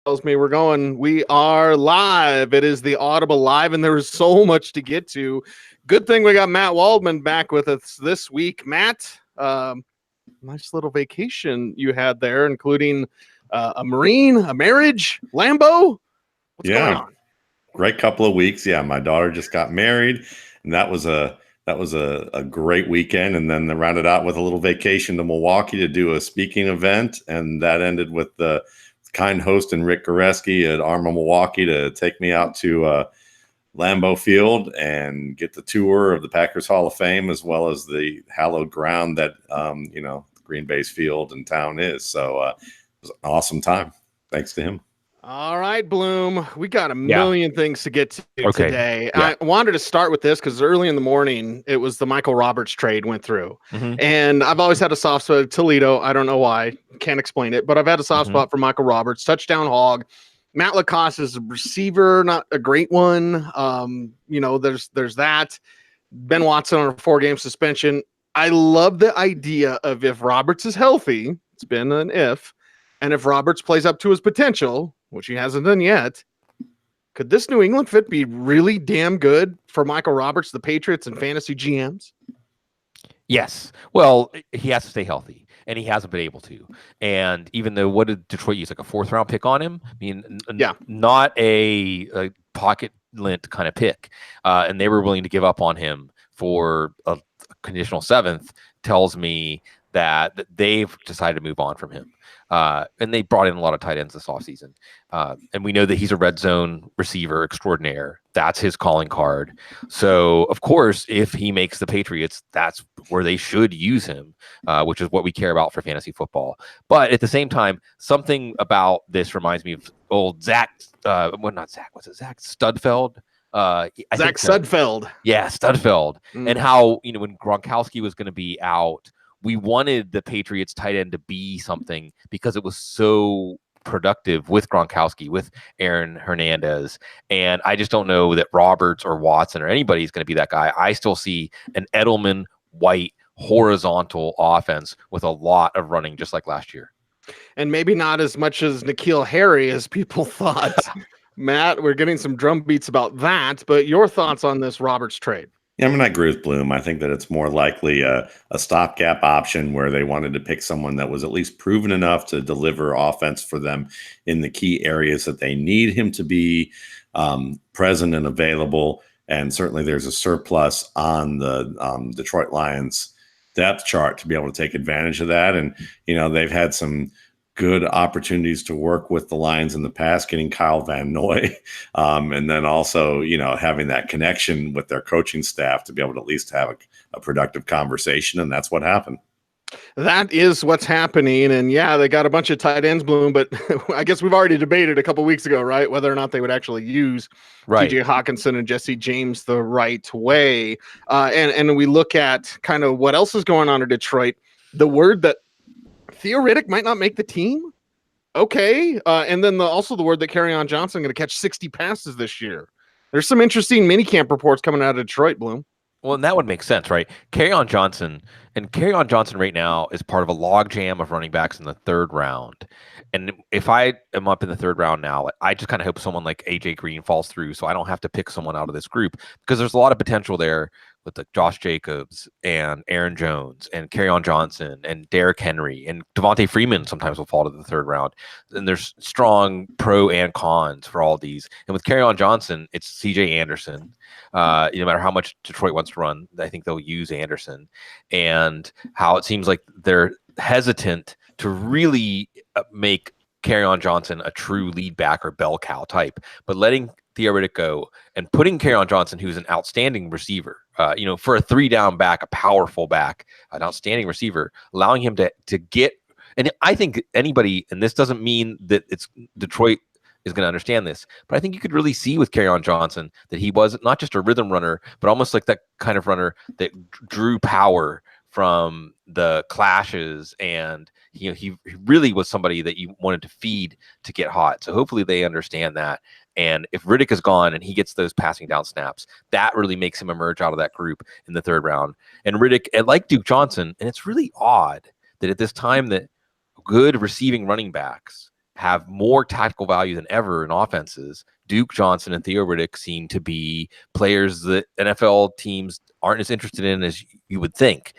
tells me we are live. It is the Audible Live, and there is so much to get to. Good thing we got Matt Waldman back with us this week. Matt, nice little vacation you had there, including a Marine, a marriage, Lambo. What's going on? Great couple of weeks. Yeah, my daughter just got married, and that was a great weekend. And then they rounded out with a little vacation to Milwaukee to do a speaking event, and that ended with the kind host and Rick Goreski at Arma Milwaukee to take me out to Lambeau Field and get the tour of the Packers Hall of Fame, as well as the hallowed ground that Green Bay's field and town is. So it was an awesome time. Thanks to him. All right, Bloom, we got a million things to get to today. I wanted to start with this because early in the morning, it was the Michael Roberts trade went through. And I've always had a soft spot for Toledo. I don't know why. Can't explain it. But I've had a soft spot for Michael Roberts, touchdown hog. Matt Lacoste is a receiver, not a great one. There's that. Ben Watson on a 4-game suspension. I love the idea of if Roberts is healthy, it's been an if, and if Roberts plays up to his potential, which he hasn't done yet, could this New England fit be really damn good for Michael Roberts, the Patriots, and fantasy GMs? Yes. Well, he has to stay healthy, and he hasn't been able to. And even though, what did Detroit use, like a 4th-round pick on him? I mean, not a pocket lint kind of pick. And they were willing to give up on him for a conditional 7th, tells me that they've decided to move on from him. And they brought in a lot of tight ends this offseason. And we know that he's a red zone receiver extraordinaire. That's his calling card. So, of course, if he makes the Patriots, that's where they should use him, which is what we care about for fantasy football. But at the same time, something about this reminds me of old Zach. Zach Studfeld? Zach Sudfeld. Yeah, Studfeld. And how, when Gronkowski was going to be out, we wanted the Patriots tight end to be something because it was so productive with Gronkowski, with Aaron Hernandez. And I just don't know that Roberts or Watson or anybody is going to be that guy. I still see an Edelman, White, horizontal offense with a lot of running, just like last year. And maybe not as much as N'Keal Harry as people thought. Matt, we're getting some drum beats about that, but your thoughts on this Roberts trade? Yeah, I agree with Bloom. I think that it's more likely a stopgap option where they wanted to pick someone that was at least proven enough to deliver offense for them in the key areas that they need him to be present and available. And certainly there's a surplus on the Detroit Lions depth chart to be able to take advantage of that. And, they've had some good opportunities to work with the Lions in the past, getting Kyle Van Noy, and then also, having that connection with their coaching staff to be able to at least have a productive conversation, and that's what happened. That is what's happening, and they got a bunch of tight ends, Bloom, but I guess we've already debated a couple weeks ago, right, whether or not they would actually use TJ Hawkinson and Jesse James the right way, and we look at kind of what else is going on in Detroit. The word that Theo Riddick might not make the team. Okay. And then also the word that Kerryon Johnson going to catch 60 passes this year. There's some interesting minicamp reports coming out of Detroit, Bloom. Well, and that would make sense, right? Kerryon Johnson right now is part of a logjam of running backs in the 3rd round. And if I am up in the 3rd round now, I just kind of hope someone like AJ Green falls through so I don't have to pick someone out of this group, because there's a lot of potential there with Josh Jacobs and Aaron Jones and Kerryon Johnson and Derrick Henry and Devontae Freeman sometimes will fall to the 3rd round. And there's strong pro and cons for all these. And with Kerryon Johnson, it's CJ Anderson. No matter how much Detroit wants to run, I think they'll use Anderson. And how it seems like they're hesitant to really make Kerryon Johnson a true lead back or bell cow type, but letting Theo Riddick go and putting Kerryon Johnson, who's an outstanding receiver, for a 3-down back, a powerful back, an outstanding receiver, allowing him to get. And I think anybody, and this doesn't mean that it's Detroit is going to understand this, but I think you could really see with Kerryon Johnson that he was not just a rhythm runner, but almost like that kind of runner that drew power from the clashes, and he really was somebody that you wanted to feed to get hot. So hopefully they understand that. And if Riddick is gone and he gets those passing down snaps, that really makes him emerge out of that group in the 3rd round. And Riddick, and like Duke Johnson, and it's really odd that at this time that good receiving running backs have more tactical value than ever in offenses. Duke Johnson and Theo Riddick seem to be players that NFL teams aren't as interested in as you would think.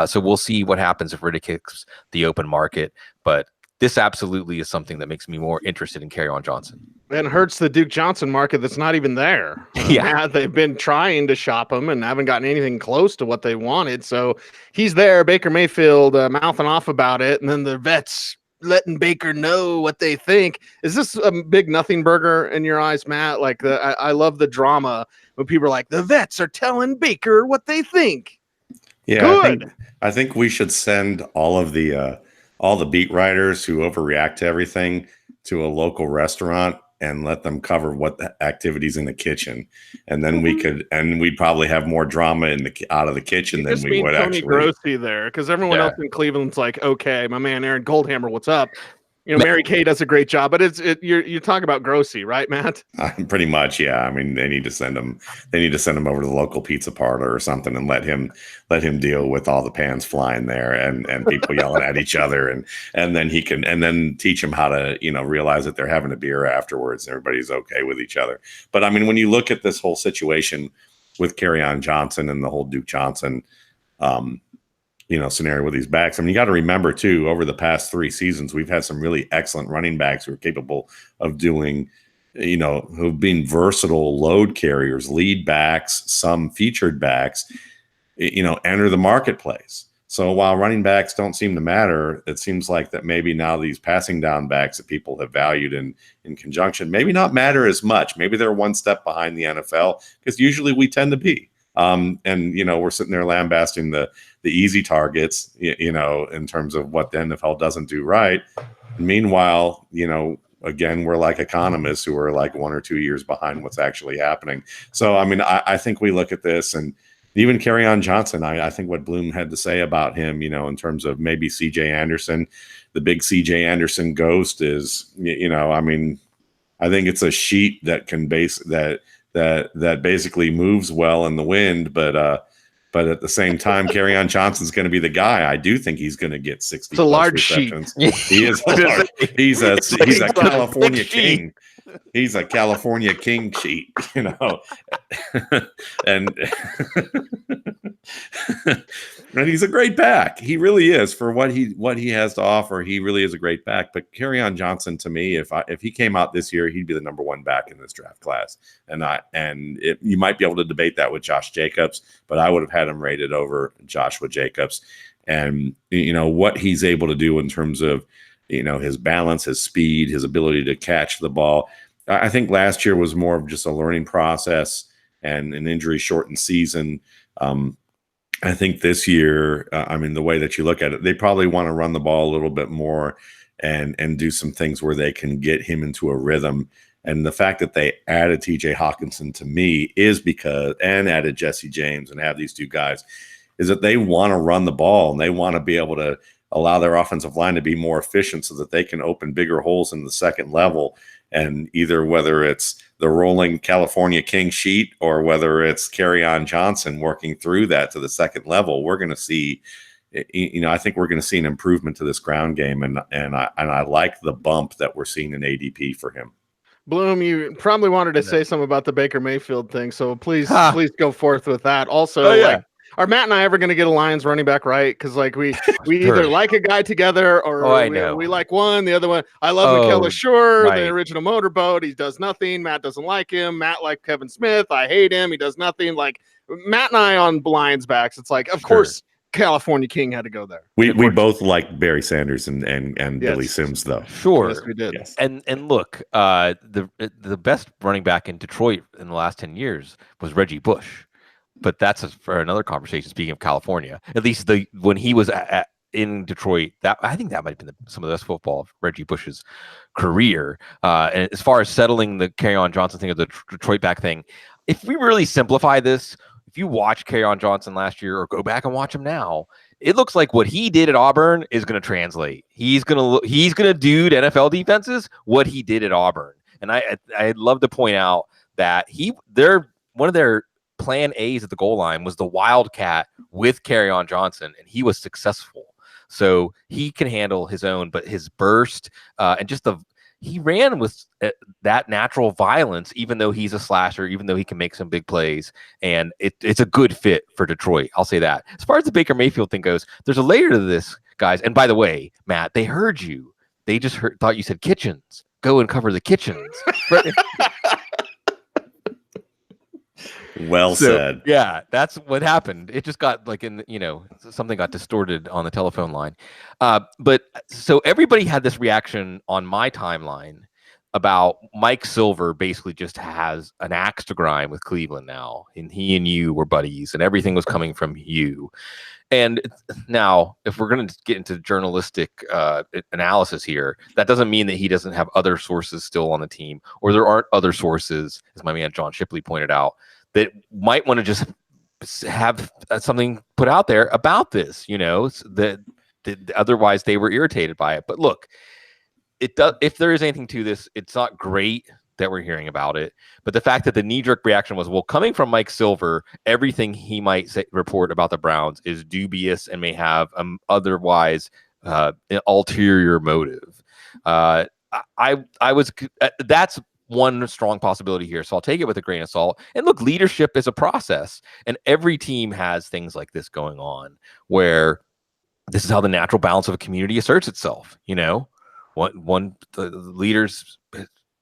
So we'll see what happens if Riddick hits the open market. But this absolutely is something that makes me more interested in Kerryon Johnson. And hurts the Duke Johnson market that's not even there. They've been trying to shop him and haven't gotten anything close to what they wanted. So he's there, Baker Mayfield mouthing off about it, and then the vets letting Baker know what they think. Is this a big nothing burger in your eyes, Matt? Like I love the drama when people are like, the vets are telling Baker what they think. Yeah, good. I think we should send all the beat writers who overreact to everything to a local restaurant and let them cover what the activities in the kitchen, and then we'd probably have more drama out of the kitchen than we would Tony actually. Grossi there, because everyone else in Cleveland's like, okay, my man Aaron Goldhammer, what's up? Mary Kay does a great job, but you're talking about Grossi, right, Matt? Pretty much, yeah. I mean, they need to send him. They need to send him over to the local pizza parlor or something, and let him deal with all the pans flying there and people yelling at each other, and then he can teach him how to realize that they're having a beer afterwards and everybody's okay with each other. But I mean, when you look at this whole situation with Kerryon Johnson and the whole Duke Johnson, scenario with these backs. I mean, you got to remember too, over the past 3 seasons, we've had some really excellent running backs who are capable of doing, who've been versatile load carriers, lead backs, some featured backs, enter the marketplace. So while running backs don't seem to matter, it seems like that maybe now these passing down backs that people have valued in conjunction, maybe not matter as much. Maybe they're one step behind the NFL, because usually we tend to be. We're sitting there lambasting the easy targets, in terms of what the NFL doesn't do right. Meanwhile, again, we're like economists who are like 1 or 2 years behind what's actually happening. So, I mean, I think we look at this, and even Kerryon Johnson, I think what Bloom had to say about him, in terms of maybe CJ Anderson, the big CJ Anderson ghost is, I mean, I think it's a sheet that can that basically moves well in the wind, but at the same time, Kerryon Johnson's going to be the guy. I do think he's going to get 60 large receptions. He is large. He's a California king. He's a California king sheet, and and he's a great back. He really is, for what he has to offer. He really is a great back. But Kerryon Johnson, to me, if he came out this year, he'd be the number 1 back in this draft class. You might be able to debate that with Josh Jacobs, but I would have had him rated over Joshua Jacobs. And what he's able to do in terms of his balance, his speed, his ability to catch the ball. I think last year was more of just a learning process and an injury shortened season. I think this year, the way that you look at it, they probably want to run the ball a little bit more and do some things where they can get him into a rhythm. And the fact that they added TJ Hawkinson, to me, is because, and added Jesse James and have these 2 guys, is that they want to run the ball and they want to be able to allow their offensive line to be more efficient so that they can open bigger holes in the second level. And either whether it's the rolling California King sheet or whether it's Kerryon Johnson working through that to the second level, we're going to see, I think we're going to see an improvement to this ground game. And I like the bump that we're seeing in ADP for him. Bloom, you probably wanted to say something about the Baker Mayfield thing, so please go forth with that. Also, are Matt and I ever going to get a Lions running back right? Because we either like a guy together or we like one, the other one. I love Mikel Ashur, the original motorboat. He does nothing. Matt doesn't like him. Matt liked Kevin Smith. I hate him. He does nothing. Like Matt and I on Lions backs. It's like, of course, California King had to go there. We both like Barry Sanders and Billy Sims, though. Sure, yes, we did. Yes. And look, the best running back in Detroit in the last 10 years was Reggie Bush. But that's for another conversation. Speaking of California, at least when he was in Detroit, I think that might have been some of the best football of Reggie Bush's career. And as far as settling the Kerryon Johnson thing or the Detroit back thing, if we really simplify this, if you watch Kerryon Johnson last year or go back and watch him now, it looks like what he did at Auburn is going to translate. He's going to do to NFL defenses what he did at Auburn. And I'd love to point out that one of their plan A's at the goal line was the Wildcat with Kerryon Johnson, and he was successful. So he can handle his own, but his burst and just he ran with that natural violence, even though he's a slasher, even though he can make some big plays, and it's a good fit for Detroit. I'll say that. As far as the Baker Mayfield thing goes, there's a layer to this, guys. And by the way, Matt, they heard you. They just thought you said kitchens. Go and cover the kitchens. Well said. Yeah, that's what happened. It just got something got distorted on the telephone line. But so everybody had this reaction on my timeline about Mike Silver basically just has an axe to grind with Cleveland now, and he and you were buddies, and everything was coming from you. And now, if we're going to get into journalistic analysis here, that doesn't mean that he doesn't have other sources still on the team, or there aren't other sources, as my man John Shipley pointed out, that might want to just have something put out there about this, that otherwise they were irritated by it. But look, it does. If there is anything to this, it's not great that we're hearing about it. But the fact that the knee-jerk reaction was, well, coming from Mike Silver, everything he might report about the Browns is dubious and may have otherwise an ulterior motive. That's one strong possibility here. So I'll take it with a grain of salt. And look, leadership is a process, and every team has things like this going on where this is how the natural balance of a community asserts itself. The leaders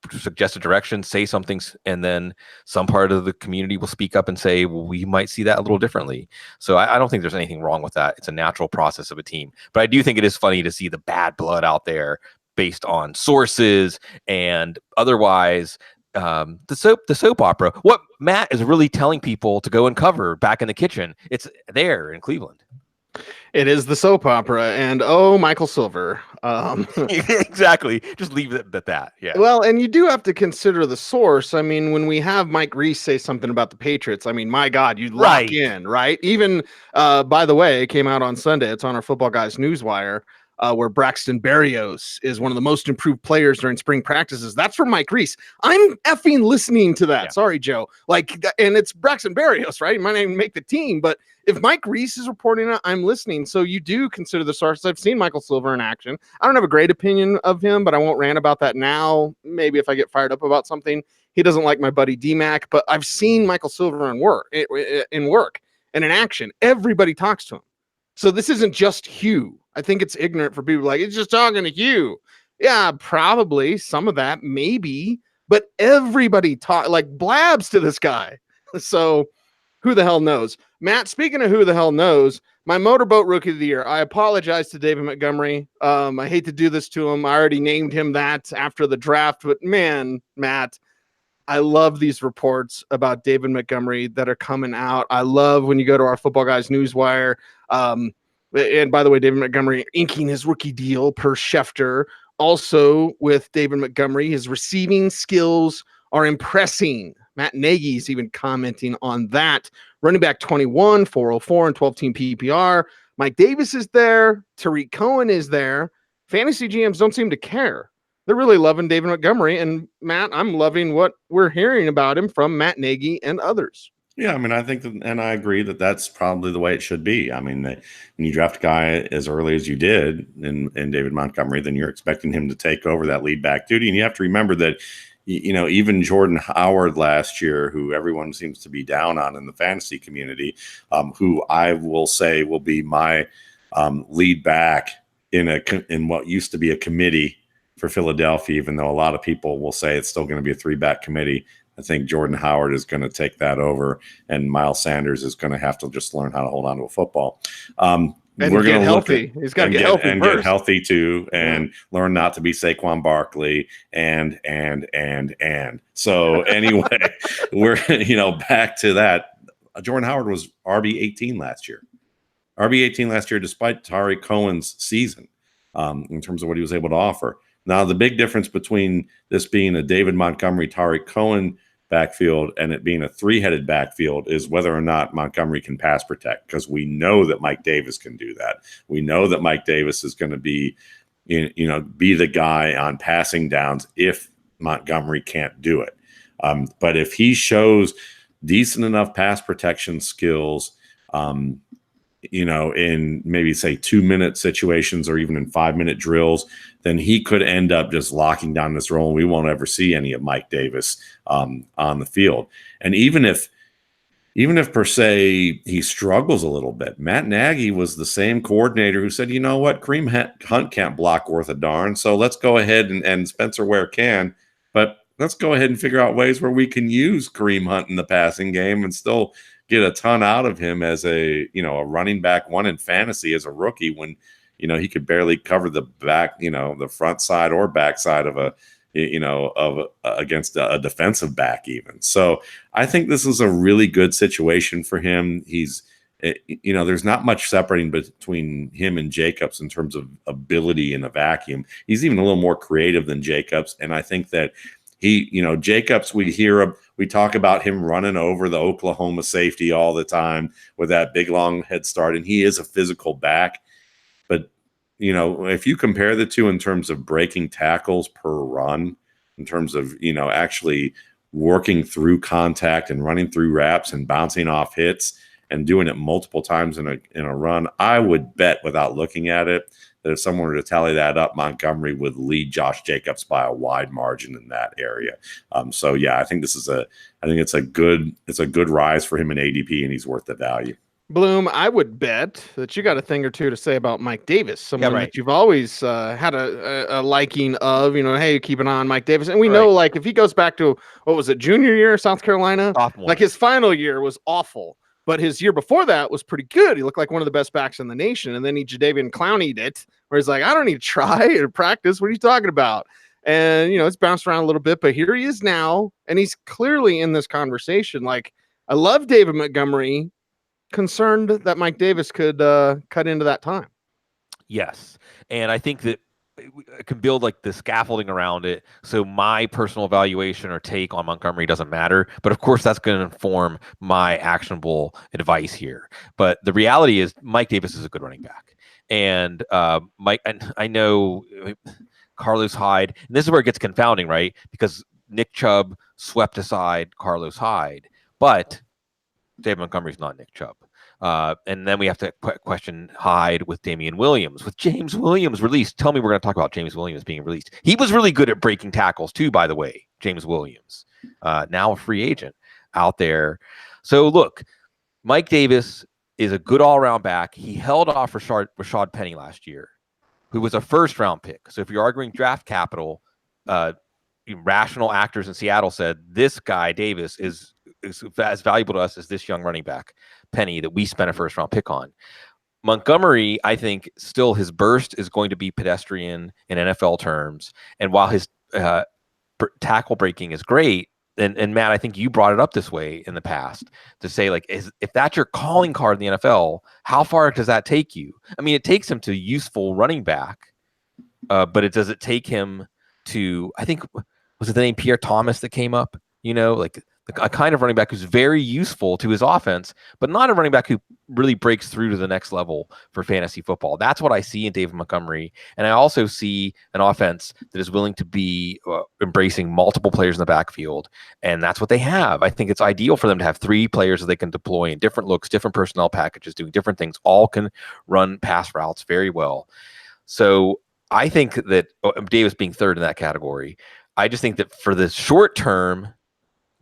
suggest a direction, say something, and then some part of the community will speak up and say, well, we might see that a little differently. So I don't think there's anything wrong with that. It's a natural process of a team. But I do think it is funny to see the bad blood out there based on sources and otherwise the soap opera. What Matt is really telling people to go and cover back in the kitchen, it's there in Cleveland. It is the soap opera, and Michael Silver. Exactly. Just leave it at that. Yeah. Well, and you do have to consider the source. I mean, when we have Mike Reese say something about the Patriots, I mean, my God, you lock in, right? Even, by the way, it came out on Sunday. It's on our Footballguys newswire. Where Braxton Berrios is one of the most improved players during spring practices. That's from Mike Reese. I'm effing listening to that. Yeah. Sorry, Joe. And it's Braxton Berrios, right? He might not even make the team, but if Mike Reese is reporting it, I'm listening. So you do consider the sources. I've seen Michael Silver in action. I don't have a great opinion of him, but I won't rant about that now. Maybe if I get fired up about something. He doesn't like my buddy D-Mac, but I've seen Michael Silver in work and in action. Everybody talks to him. So this isn't just Hugh. I think it's ignorant for people it's just talking to Hugh. Yeah, probably some of that, maybe, but everybody blabs to this guy. So who the hell knows? Matt, speaking of who the hell knows, my motorboat rookie of the year, I apologize to David Montgomery. I hate to do this to him. I already named him that after the draft, but man, Matt, I love these reports about David Montgomery that are coming out. I love when you go to our Footballguys newswire. And by the way, David Montgomery inking his rookie deal per Schefter. Also with David Montgomery, his receiving skills are impressing. Matt Nagy's even commenting on that. Running back 21, 404, and 12-team PPR. Mike Davis is there. Tariq Cohen is there. Fantasy GMs don't seem to care. They're really loving David Montgomery. And Matt, I'm loving what we're hearing about him from Matt Nagy and others. Yeah, I mean, I think and I agree that that's probably the way it should be. I mean, when you draft a guy as early as you did in David Montgomery, then you're expecting him to take over that lead back duty. And you have to remember that, even Jordan Howard last year, who everyone seems to be down on in the fantasy community, who I will say will be my lead back in what used to be a committee for Philadelphia, even though a lot of people will say it's still going to be a 3-back committee. I think Jordan Howard is going to take that over, and Miles Sanders is going to have to just learn how to hold on to a football. And we're going to healthy. He's got to get healthy and first. Get healthy too, and learn not to be Saquon Barkley. And so anyway, we're back to that. Jordan Howard was RB18 last year. RB18 last year, despite Tariq Cohen's season, in terms of what he was able to offer. Now, the big difference between this being a David Montgomery, Tariq Cohen backfield and it being a 3-headed backfield is whether or not Montgomery can pass protect, because we know that Mike Davis can do that. We know that Mike Davis is going to be the guy on passing downs if Montgomery can't do it. But if he shows decent enough pass protection skills, in maybe say 2-minute situations or even in 5-minute drills, then he could end up just locking down this role, and we won't ever see any of Mike Davis on the field. And even if per se he struggles a little bit, Matt Nagy was the same coordinator who said, you know what, Kareem Hunt can't block worth a darn, so let's go ahead and Spencer Ware can, but let's go ahead and figure out ways where we can use Kareem Hunt in the passing game and still get a ton out of him as a running back one in fantasy as a rookie when he could barely cover the back, the front side or back side of against a defensive back even. So I think this is a really good situation for him. He's there's not much separating between him and Jacobs in terms of ability in a vacuum. He's even a little more creative than Jacobs, and I think that Jacobs, we talk about him running over the Oklahoma safety all the time with that big long head start, and he is a physical back. But if you compare the two in terms of breaking tackles per run, in terms of actually working through contact and running through wraps and bouncing off hits and doing it multiple times in a run, I would bet without looking at it that if someone were to tally that up, Montgomery would lead Josh Jacobs by a wide margin in that area. So yeah, I think it's a good rise for him in ADP, and he's worth the value. Bloom, I would bet that you got a thing or two to say about Mike Davis, someone that you've always had a liking of. Hey, keep an eye on Mike Davis, and we know like if he goes back to what was it, junior year, South Carolina, sophomore. Like his final year was awful. But his year before that was pretty good. He looked like one of the best backs in the nation. And then he Jadeveon Clowney'd it, where he's like, I don't need to try or practice. What are you talking about? And, it's bounced around a little bit, but here he is now. And he's clearly in this conversation. Like, I love David Montgomery, concerned that Mike Davis could cut into that time. Yes. And I think that I can build like the scaffolding around it. So my personal evaluation or take on Montgomery doesn't matter. But of course, that's going to inform my actionable advice here. But the reality is Mike Davis is a good running back. And and I know Carlos Hyde, and this is where it gets confounding, right? Because Nick Chubb swept aside Carlos Hyde, but David Montgomery's not Nick Chubb. And then we have to question Hyde with Damian Williams. With James Williams released, tell me we're going to talk about James Williams being released. He was really good at breaking tackles too, by the way, James Williams, now a free agent out there. So look, Mike Davis is a good all-around back. He held off Rashad Penny last year, who was a first-round pick. So if you're arguing draft capital, rational actors in Seattle said this guy, Davis, is as valuable to us as this young running back, Penny, that we spent a first-round pick on. Montgomery, I think, still his burst is going to be pedestrian in NFL terms. And while his tackle breaking is great, and Matt, I think you brought it up this way in the past to say, like, if that's your calling card in the NFL, how far does that take you? I mean, it takes him to useful running back, but does it take him to, I think, was it the name Pierre Thomas that came up? Like a kind of running back who's very useful to his offense, but not a running back who really breaks through to the next level for fantasy football. That's what I see in David Montgomery. And I also see an offense that is willing to be embracing multiple players in the backfield. And that's what they have. I think it's ideal for them to have 3 players that they can deploy in different looks, different personnel packages, doing different things, all can run pass routes very well. So I think that Davis being third in that category, I just think that for the short term,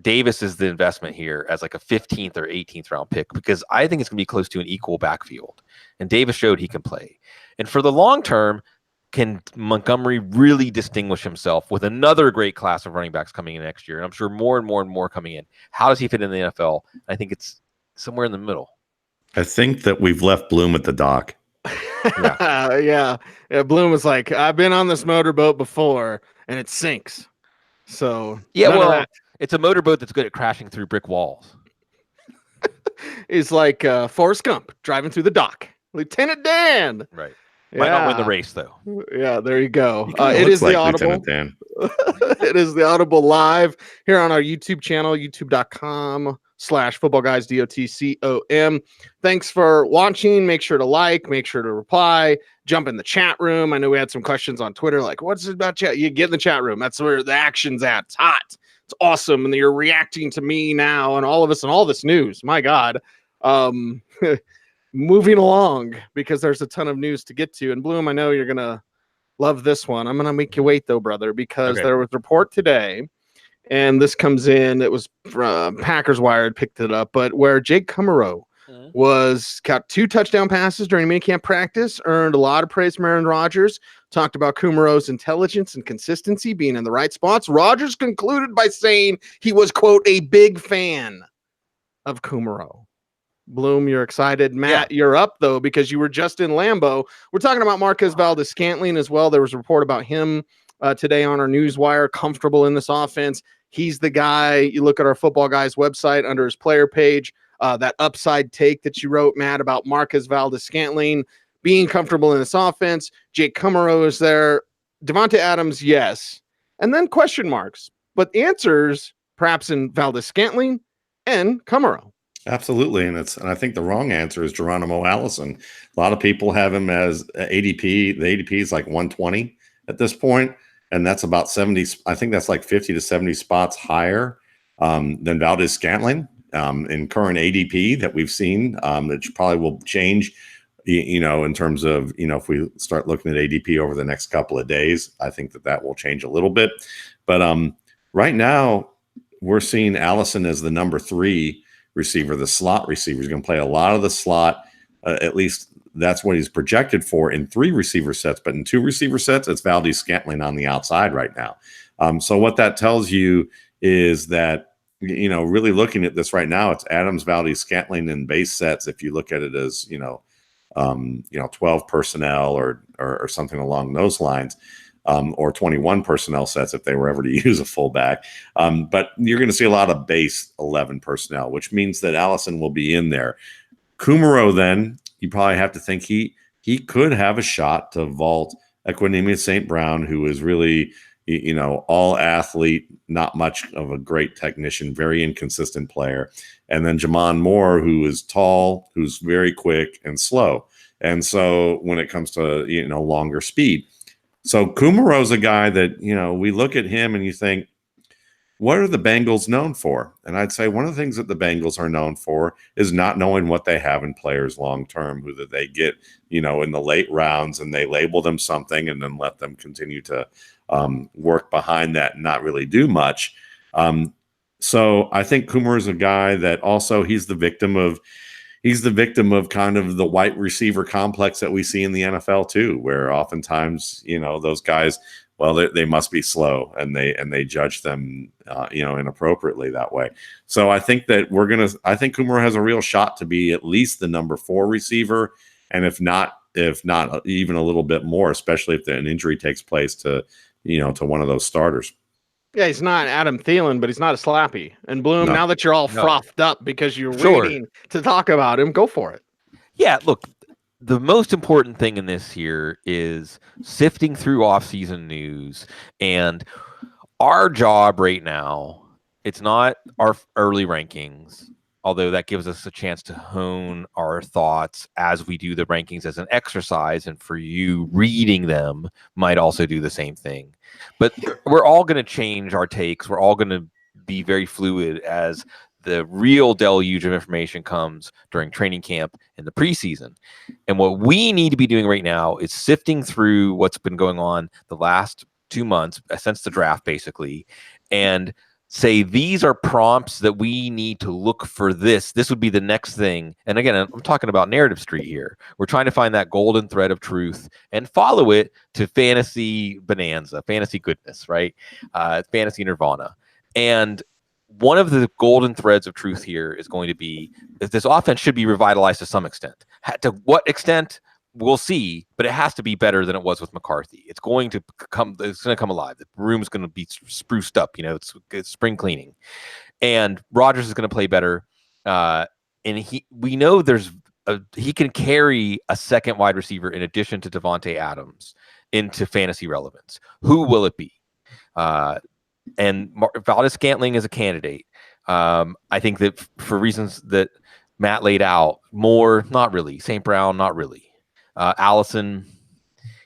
Davis is the investment here as like a 15th or 18th round pick, because I think it's going to be close to an equal backfield. And Davis showed he can play. And for the long term, can Montgomery really distinguish himself with another great class of running backs coming in next year? And I'm sure more and more and more coming in. How does he fit in the NFL? I think it's somewhere in the middle. I think that we've left Bloom at the dock. Yeah. Bloom was like, I've been on this motorboat before and it sinks. So yeah, well, it's a motorboat that's good at crashing through brick walls. He's like Forrest Gump driving through the dock. Lieutenant Dan. Right. Might not win the race, though. Yeah, there you go. It is like the Audible. It is the Audible live here on our YouTube channel, youtube.com/footballguys, DOTCOM. Thanks for watching. Make sure to like, make sure to reply, jump in the chat room. I know we had some questions on Twitter, like, what's it about chat? You get in the chat room. That's where the action's at. It's hot. It's awesome. And you're reacting to me now and all of us and all this news. My God. moving along because there's a ton of news to get to. And Bloom, I know you're going to love this one. I'm going to make you wait though, brother, because there was a report today, and this comes in, it was from Packers Wired picked it up, but where Jake Kummerow got 2 touchdown passes during minicamp practice, earned a lot of praise from Aaron Rodgers, talked about Kummerow's intelligence and consistency being in the right spots. Rodgers concluded by saying he was, quote, a big fan of Kummerow. Bloom, you're excited. Matt, you're up, though, because you were just in Lambeau. We're talking about Marquez Valdes-Scantling as well. There was a report about him today on our newswire, comfortable in this offense. He's the guy. You look at our Footballguys website under his player page, that upside take that you wrote, Matt, about Marquez Valdes-Scantling being comfortable in this offense. Jake Kummerow is there. Devontae Adams, yes. And then question marks, but answers perhaps in Valdes-Scantling and Kummerow. Absolutely, and I think the wrong answer is Geronimo Allison. A lot of people have him as ADP. The ADP is like 120 at this point, and that's about 70. I think that's like 50 to 70 spots higher than Valdes-Scantling in current ADP that we've seen. That probably will change, in terms of if we start looking at ADP over the next couple of days. I think that will change a little bit, but right now we're seeing Allison as the number 3 receiver, the slot receiver. He's going to play a lot of the slot. At least that's what he's projected for in 3 receiver sets. But in 2 receiver sets, it's Valdes-Scantling on the outside right now. So what that tells you is that, really looking at this right now, it's Adams, Valdes-Scantling in base sets. If you look at it as, 12 personnel or something along those lines. Or 21 personnel sets if they were ever to use a fullback. But you're going to see a lot of base 11 personnel, which means that Allison will be in there. Kummerow, then, you probably have to think he could have a shot to vault Equanimeous St. Brown, who is really, all athlete, not much of a great technician, very inconsistent player. And then Jamon Moore, who is tall, who's very quick and slow. And so when it comes to, longer speed. So Kummerow's a guy that, we look at him and you think, what are the Bengals known for? And I'd say one of the things that the Bengals are known for is not knowing what they have in players long-term, who that they get, in the late rounds and they label them something and then let them continue to work behind that and not really do much. So I think Kummerow is a guy that also he's the victim of kind of the white receiver complex that we see in the NFL too, where oftentimes, those guys, well, they must be slow and they judge them, inappropriately that way. So I think that I think Kummerow has a real shot to be at least the number 4 receiver. And if not even a little bit more, especially if an injury takes place to one of those starters. Yeah, he's not Adam Thielen, but he's not a slappy. And Bloom, now that you're all frothed up because you're waiting to talk about him, go for it. Yeah, look, the most important thing in this here is sifting through off-season news. And our job right now, it's not our early rankings, although that gives us a chance to hone our thoughts as we do the rankings as an exercise. And for you, reading them might also do the same thing. But we're all going to change our takes. We're all going to be very fluid as the real deluge of information comes during training camp and the preseason. And what we need to be doing right now is sifting through what's been going on the last 2 months, since the draft, basically, and say these are prompts that we need to look for this. This would be the next thing. And again, I'm talking about Narrative Street here. We're trying to find that golden thread of truth and follow it to fantasy bonanza, fantasy goodness, right? Fantasy nirvana. And one of the golden threads of truth here is going to be that this offense should be revitalized to some extent. To what extent? We'll see, but it has to be better than it was with McCarthy. It's going to come alive. The room's going to be spruced up. It's spring cleaning, and Rodgers is going to play better. And we know he can carry a second wide receiver in addition to Devontae Adams into fantasy relevance. Who will it be? And Valdes-Scantling is a candidate. I think that for reasons that Matt laid out, Moore, not really. St. Brown, not really. Allison,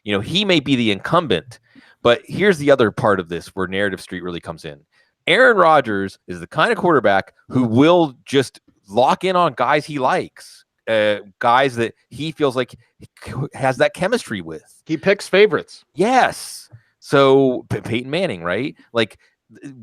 he may be the incumbent, but here's the other part of this where Narrative Street really comes in. Aaron Rodgers is the kind of quarterback who will just lock in on guys he likes. guys that he feels like he has that chemistry with. He picks favorites. Yes. So Peyton Manning, right? Like,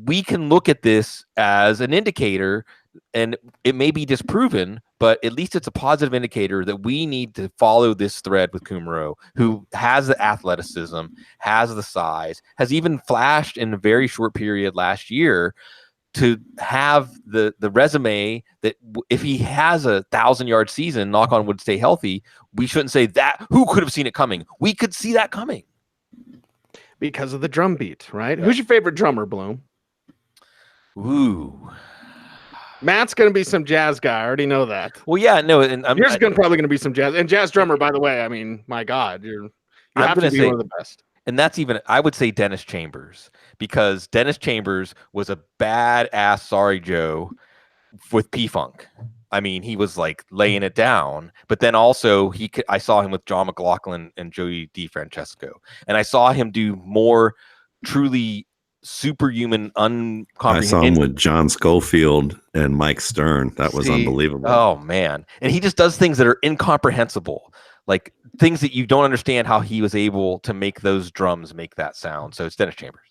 we can look at this as an indicator, and it may be disproven, but at least it's a positive indicator that we need to follow this thread with Kumaro, who has the athleticism, has the size, has even flashed in a very short period last year to have the resume that if he has a 1,000-yard season, knock on wood, stay healthy, we shouldn't say that. Who could have seen it coming? We could see that coming. Because of the drum beat, right? Yeah. Who's your favorite drummer, Bloom? Ooh. Matt's going to be some jazz guy. I already know that. Well, yeah, no. And Yours probably going to be some jazz. And jazz drummer, by the way, I mean, my God, you have to be one of the best. And that's even, I would say Dennis Chambers, because Dennis Chambers was a badass Sorry Joe with P-Funk. I mean, he was like laying it down, but then also I saw him with John McLaughlin and Joey DeFrancesco, and I saw him do more truly superhuman, I saw him with John Schofield and Mike Stern. That was unbelievable. Oh man. And he just does things that are incomprehensible, like things that you don't understand how he was able to make those drums make that sound. So it's Dennis Chambers.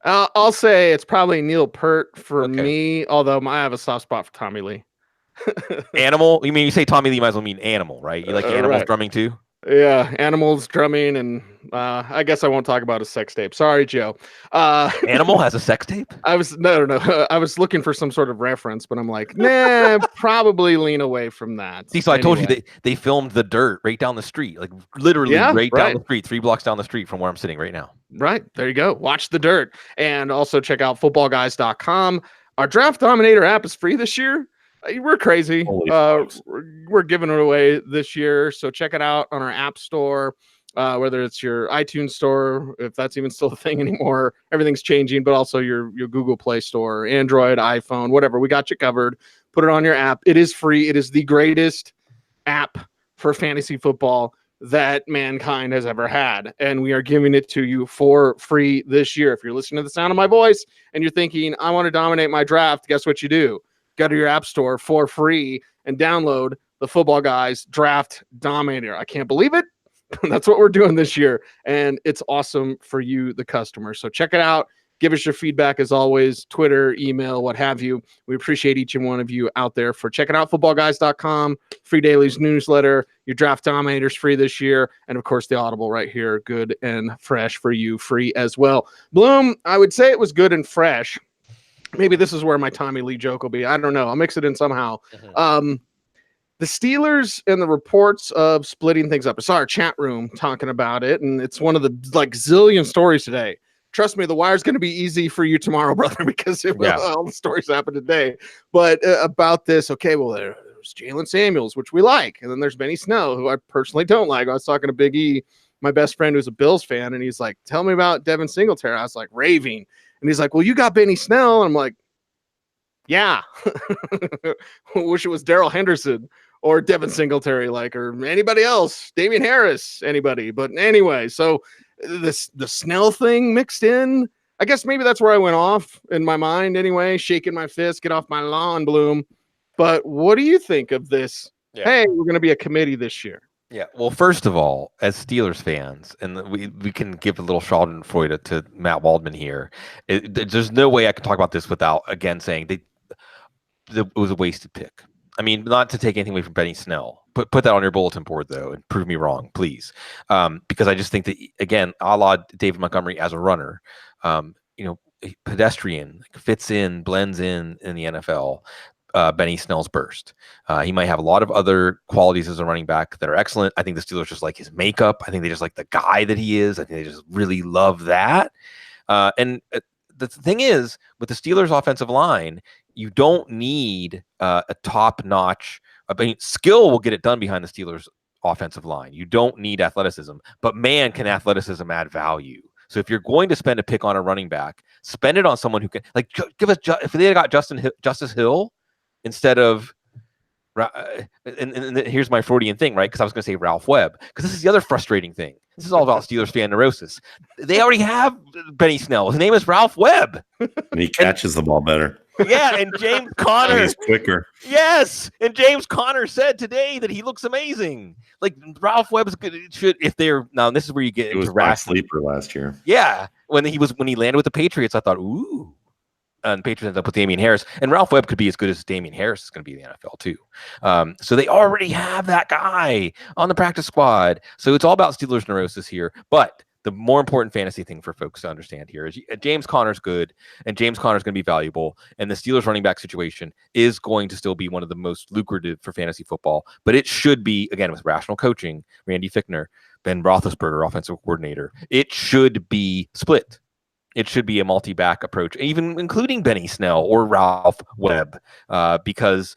I'll say it's probably Neil Peart for me, although I have a soft spot for Tommy Lee. Animal? You mean, you say Tommy Lee, you might as well mean Animal, right? You like Animals drumming too? Yeah, Animals drumming, and I guess I won't talk about a sex tape. Sorry, Joe. Animal has a sex tape? No. I was looking for some sort of reference, but I'm like, nah, probably lean away from that. See, so anyway. I told you they filmed The Dirt right down the street, like literally down the street, 3 blocks down the street from where I'm sitting right now. Right, there you go. Watch The Dirt, and also check out footballguys.com. Our Draft Dominator app is free this year. We're crazy. We're giving it away this year, so check it out on our app store, whether it's your iTunes store, if that's even still a thing anymore. Everything's changing, but also your Google Play Store, Android, iPhone, whatever. We got you covered. Put it on your app. It is free. It is the greatest app for fantasy football that mankind has ever had, and we are giving it to you for free this year. If you're listening to the sound of my voice and you're thinking, I want to dominate my draft, guess what you do? Go to your app store for free and download the Football Guys Draft Dominator. I can't believe it. That's what we're doing this year, and it's awesome for you, the customer. So check it out. Give us your feedback as always, Twitter, email, what have you. We appreciate each and one of you out there for checking out footballguys.com, free dailies newsletter, your Draft Dominators free this year, and of course the Audible right here, good and fresh for you, free as well. Bloom, I would say it was good and fresh. Maybe this is where my Tommy Lee joke will be. I don't know. I'll mix it in somehow. Mm-hmm. The Steelers and the reports of splitting things up. I saw our chat room talking about it, and it's one of the zillion stories today. Trust me, the wire's going to be easy for you tomorrow, brother, because all the stories happen today. But about this, well, there's Jalen Samuels, which we like, and then there's Benny Snell, who I personally don't like. I was talking to Big E, my best friend who's a Bills fan, and he's like, tell me about Devin Singletary. I was like, raving. And he's like, well, you got Benny Snell. And I'm like, yeah. Wish it was Darrell Henderson or Devin Singletary, or anybody else, Damian Harris, anybody. But anyway, so the Snell thing mixed in, I guess maybe that's where I went off in my mind anyway, shaking my fist, get off my lawn, Bloom. But what do you think of this? Yeah. Hey, we're going to be a committee this year. Yeah, well, first of all, as Steelers fans, and we can give a little schadenfreude to Matt Waldman here, there's no way I can talk about this without, again, saying it was a wasted pick. I mean, not to take anything away from Benny Snell. Put that on your bulletin board, though, and prove me wrong, please. Because I just think that, again, a la David Montgomery as a runner, pedestrian, fits in, blends in the NFL. Benny Snell's burst. He might have a lot of other qualities as a running back that are excellent. I think the Steelers just like his makeup. I think they just like the guy that he is. I think they just really love that. And the thing is, with the Steelers' offensive line, you don't need a top-notch. Skill will get it done behind the Steelers' offensive line. You don't need athleticism, but man, can athleticism add value. So if you're going to spend a pick on a running back, spend it on someone who can, give us. If they had got Justice Hill instead of, and here's my Freudian thing, right? Because I was going to say Ralph Webb, because this is the other frustrating thing. This is all about Steelers fan neurosis. They already have Benny Snell. His name is Ralph Webb. And he catches the ball better. Yeah, and James Conner. He's quicker. Yes, and James Conner said today that he looks amazing. Like Ralph Webb's should if they're now. This is where you get It into was my sleeper last year. Yeah, when he landed with the Patriots, I thought, ooh. And Patriots ended up with Damian Harris, and Ralph Webb could be as good as Damian Harris is going to be in the NFL too. So they already have that guy on the practice squad. So it's all about Steelers neurosis here. But the more important fantasy thing for folks to understand here is James Conner's good, and James Conner's going to be valuable, and the Steelers running back situation is going to still be one of the most lucrative for fantasy football. But it should be, again, with rational coaching, Randy Fichtner, Ben Roethlisberger, offensive coordinator, it should be split. It should be a multi-back approach, even including Benny Snell or Ralph Webb, because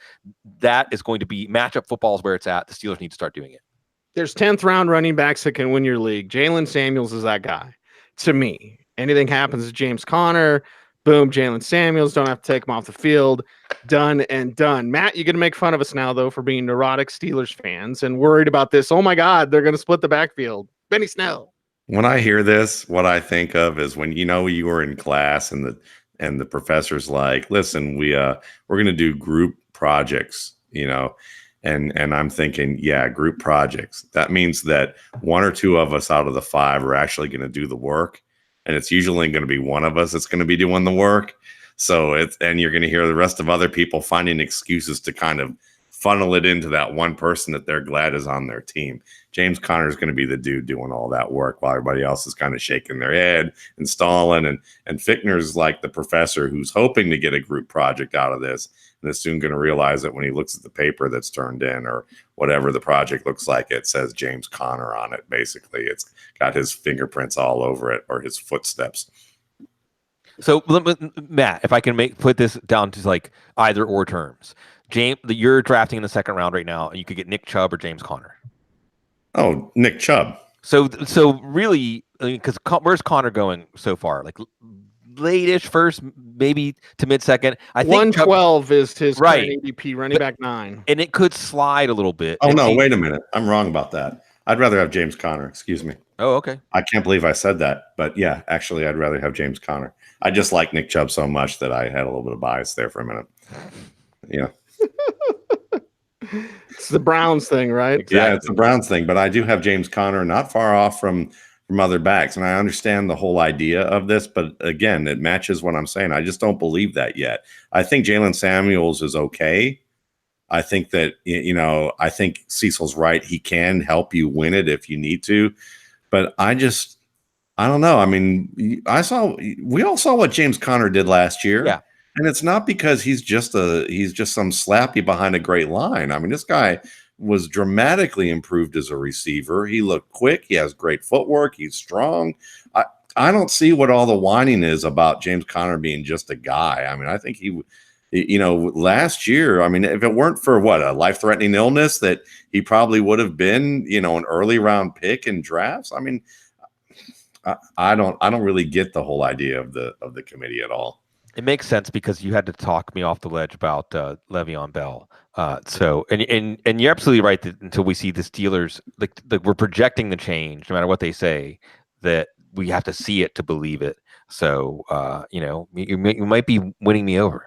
that is going to be matchup football is where it's at. The Steelers need to start doing it. There's 10th round running backs that can win your league. Jalen Samuels is that guy to me. Anything happens to James Conner, boom, Jalen Samuels, don't have to take him off the field. Done and done. Matt, you're going to make fun of us now, though, for being neurotic Steelers fans and worried about this. Oh, my God, they're going to split the backfield. Benny Snell. When I hear this, what I think of is when you were in class and the professor's like, "Listen, we're going to do group projects," and I'm thinking, yeah, group projects. That means that one or two of us out of the five are actually going to do the work, and it's usually going to be one of us that's going to be doing the work. So and you're going to hear the rest of other people finding excuses to kind of funnel it into that one person that they're glad is on their team. James Conner is going to be the dude doing all that work while everybody else is kind of shaking their head and stalling. And Fichtner's like the professor who's hoping to get a group project out of this and is soon going to realize that when he looks at the paper that's turned in or whatever the project looks like, it says James Conner on it. Basically, it's got his fingerprints all over it or his footsteps. So, Matt, if I can put this down to like either or terms, you're drafting in the second round right now, and you could get Nick Chubb or James Conner. Oh, Nick Chubb. So really, because where's Conner going so far? Like late-ish first, maybe to mid-second. I think 112 is his current ADP, running back 9. And it could slide a little bit. Oh, no, wait a minute. I'm wrong about that. I'd rather have James Conner. Excuse me. Oh, okay. I can't believe I said that. But yeah, actually, I'd rather have James Conner. I just like Nick Chubb so much that I had a little bit of bias there for a minute. Yeah. It's the Browns thing, right? Exactly. Yeah, it's the Browns thing. But I do have James Conner not far off from other backs. And I understand the whole idea of this. But again, it matches what I'm saying. I just don't believe that yet. I think Jalen Samuels is okay. I think that, I think Cecil's right. He can help you win it if you need to. But I don't know. I mean, we all saw what James Conner did last year. Yeah. And it's not because he's just some slappy behind a great line. I mean, this guy was dramatically improved as a receiver. He looked quick. He has great footwork. He's strong. I don't see what all the whining is about James Conner being just a guy. I mean, I think last year, I mean, if it weren't for a life-threatening illness that he probably would have been, an early round pick in drafts. I mean, I don't really get the whole idea of the committee at all. It makes sense because you had to talk me off the ledge about Le'Veon Bell. And you're absolutely right that until we see the Steelers, like we're projecting the change, no matter what they say, that we have to see it to believe it. So, you might be winning me over.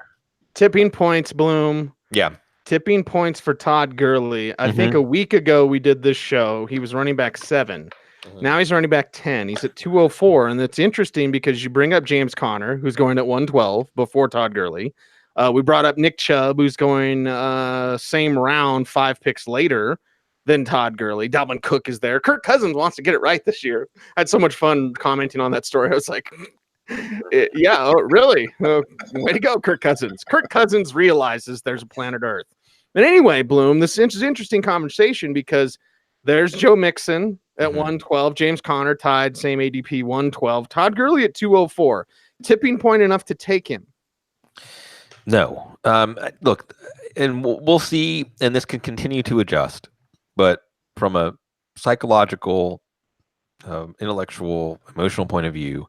Tipping points, Bloom. Yeah. Tipping points for Todd Gurley. I think a week ago we did this show. He was running back 7. Now he's running back 10. He's at 204. And that's interesting because you bring up James Conner, who's going at 112 before Todd Gurley. We brought up Nick Chubb, who's going same round, 5 picks later than Todd Gurley. Dalvin Cook is there. Kirk Cousins wants to get it right this year. I had so much fun commenting on that story. I was like, yeah, really? Way to go, Kirk Cousins. Kirk Cousins realizes there's a planet Earth. But anyway, Bloom, this is an interesting conversation because there's Joe Mixon at 112. James Conner tied, same ADP, 112. Todd Gurley at 204. Tipping point enough to take him? No. Look, and we'll see, and this can continue to adjust. But from a psychological, intellectual, emotional point of view,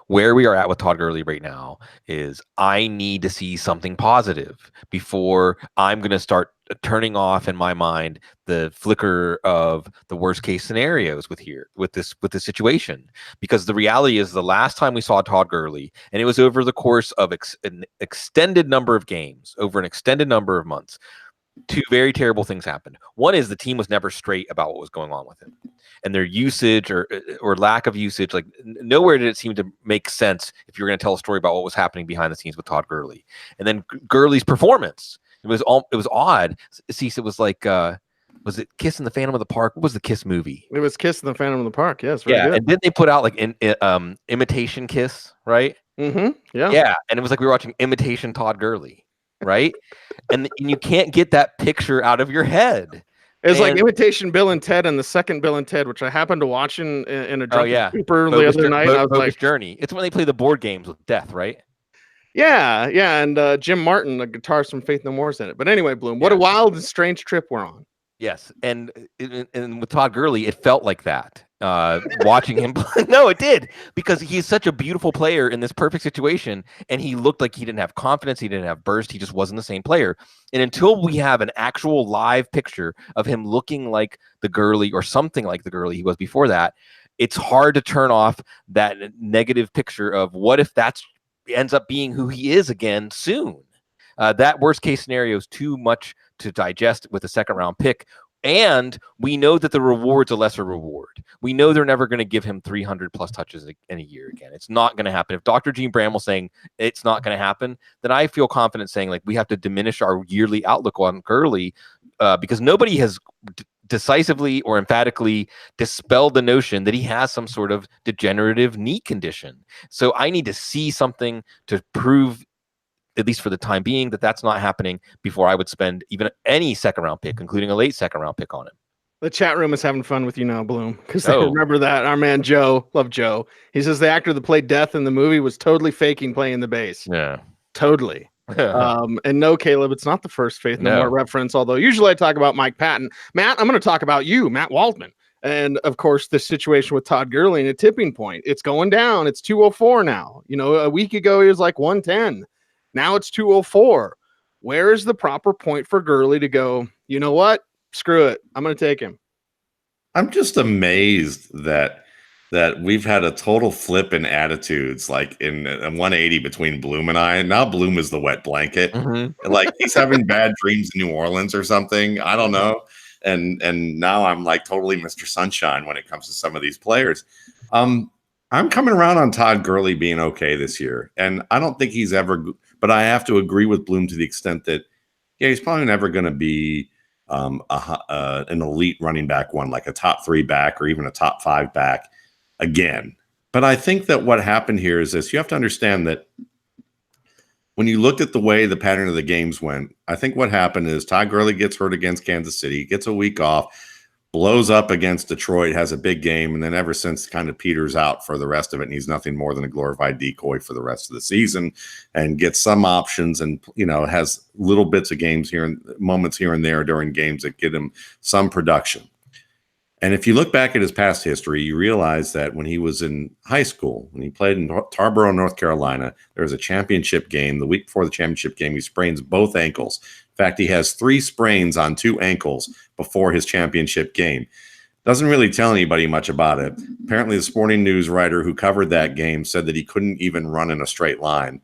where we are at with Todd Gurley right now is I need to see something positive before I'm going to start turning off in my mind the flicker of the worst case scenarios with this situation, because the reality is the last time we saw Todd Gurley, and it was over the course of an extended number of games, over an extended number of months, two very terrible things happened. One is the team was never straight about what was going on with him, and their usage or lack of usage. Like nowhere did it seem to make sense if you were going to tell a story about what was happening behind the scenes with Todd Gurley. And then Gurley's performance, it was odd. Cecil, it was like, was it Kiss in the Phantom of the Park? What was the Kiss movie? It was Kiss in the Phantom of the Park. Yes, yeah, good. And then they put out like Imitation Kiss, right? Mm-hmm. Yeah, yeah, and it was like we were watching Imitation Todd Gurley, right? and you can't get that picture out of your head. It was like Imitation Bill and Ted and the second Bill and Ted, which I happened to watch in a drunken stupor the other night. I was like, Journey. It's when they play the board games with death, right? Yeah, and Jim Martin, the guitarist from Faith No More's in it. But anyway, Bloom, what a wild and strange trip we're on. Yes, and with Todd Gurley, it felt like that. Watching him play. No, it did, because he's such a beautiful player in this perfect situation, and he looked like he didn't have confidence, he didn't have burst, he just wasn't the same player. And until we have an actual live picture of him looking like the Gurley or something like the Gurley he was before that, it's hard to turn off that negative picture of what if that's ends up being who he is again soon. That worst case scenario is too much to digest with a second round pick. And we know that the reward's a lesser reward. We know they're never going to give him 300 plus touches in a year again. It's not going to happen. If Dr. Gene Bramel saying it's not going to happen, then I feel confident saying like we have to diminish our yearly outlook on Gurley because nobody has decisively or emphatically dispelled the notion that he has some sort of degenerative knee condition. So I need to see something to prove, at least for the time being, that that's not happening before I would spend even any second round pick, including a late second round pick on him. The chat room is having fun with you now, Bloom, because they remember that our man Joe, love Joe. He says the actor that played Death in the movie was totally faking playing the bass. Yeah, totally. And no, Caleb, it's not the first Faith No More reference, although usually I talk about Mike Patton. Matt, I'm going to talk about you, Matt Waldman. And of course, the situation with Todd Gurley and a tipping point. It's going down. It's 204 now. You know, a week ago, he was like 110. Now it's 204. Where is the proper point for Gurley to go, you know what? Screw it. I'm going to take him. I'm just amazed that we've had a total flip in attitudes, like in a 180 between Bloom and I. And now Bloom is the wet blanket. Mm-hmm. Like he's having bad dreams in New Orleans or something. I don't know. And now I'm like totally Mr. Sunshine when it comes to some of these players. I'm coming around on Todd Gurley being okay this year. And I don't think he's ever, but I have to agree with Bloom to the extent that, he's probably never going to be an elite running back one, like a top 3 back or even a top 5 back again. But I think that what happened here is this. You have to understand that when you looked at the way the pattern of the games went, I think what happened is Todd Gurley gets hurt against Kansas City, gets a week off, blows up against Detroit, has a big game, and then ever since kind of peters out for the rest of it, and he's nothing more than a glorified decoy for the rest of the season, and gets some options and, has little bits of games here and moments here and there during games that get him some production. And if you look back at his past history, you realize that when he was in high school, when he played in Tarboro, North Carolina, there was a championship game. The week before the championship game, he sprains both ankles. In fact, he has 3 sprains on 2 ankles before his championship game. Doesn't really tell anybody much about it. Apparently, the Sporting News writer who covered that game said that he couldn't even run in a straight line.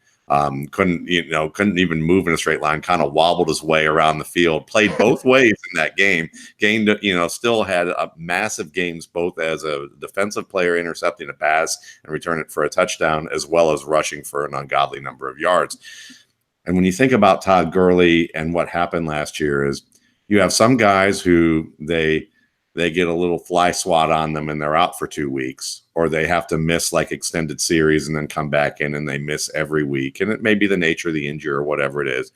Couldn't even move in a straight line, kind of wobbled his way around the field, played both ways in that game, gained, still had massive games, both as a defensive player, intercepting a pass and returning it for a touchdown, as well as rushing for an ungodly number of yards. And when you think about Todd Gurley and what happened last year is you have some guys who they get a little fly swat on them and they're out for 2 weeks, or they have to miss like extended series and then come back in and they miss every week. And it may be the nature of the injury or whatever it is.